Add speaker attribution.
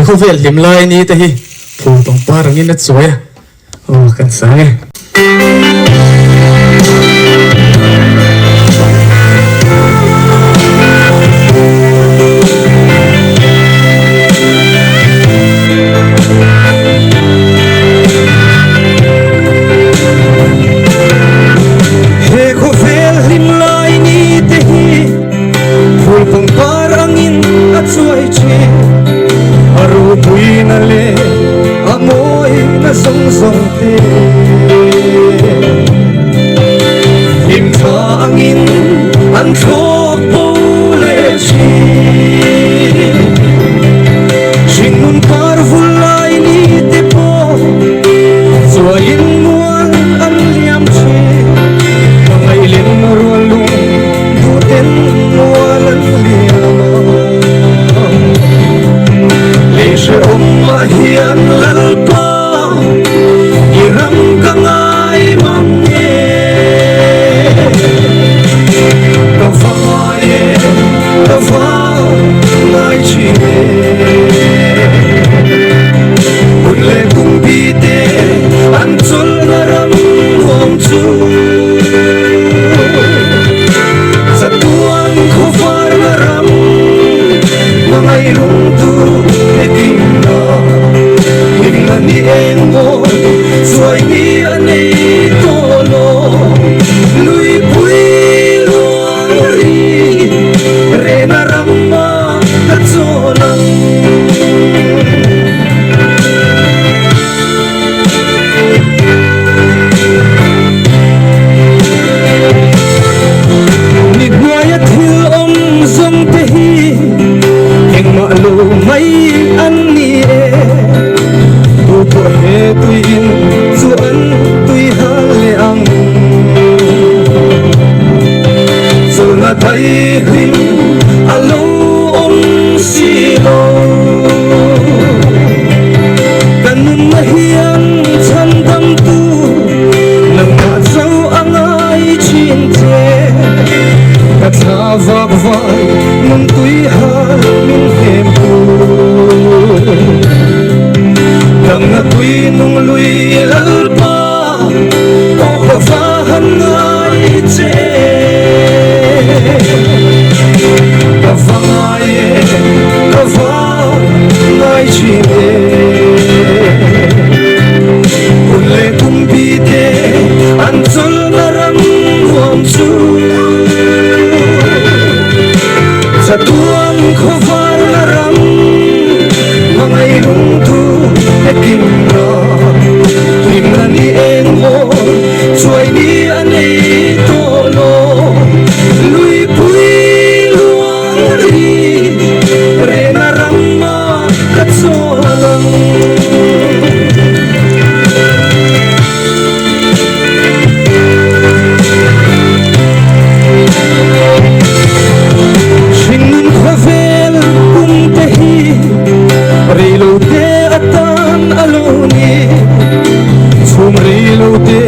Speaker 1: khu về liếm lai ní thì phù tông pa răng in đất suối à cần sáng nghe
Speaker 2: sông sông tê im thang in ăn thô bố lệ chi sinh mun par vulai ni te po so in muan an liam chi ngai len ro lung du ten muan an liam le she ma hian lal pa iram kangai mange ka fa ngai chi unle kum bi te an chul naram hom chu satuan ko far naram ngai lung tu eting na ni engo suai ni ane tolo lui pui luari rena ramma tatsolang ni guaya thil om zong te hi eng ma lo mai an ni tu he tui in zu an tui ha le ang zu na thai him alo om si lo kan na hian chan dam tu nang ma zau angai chin che ka tha vak vai mun tui ha min hem pu nang na tui nung lui lalpa o ka fa han ngai che ka fa ngai chi me unle kum bi te an chul naram hom chu satuan ko far naram mangai lung tu ekim na him na ni engo suai ni ane tolo lui pui luari rena ramma katsolang shingun khavel kum te hi rilo te atan aloni sumrilo te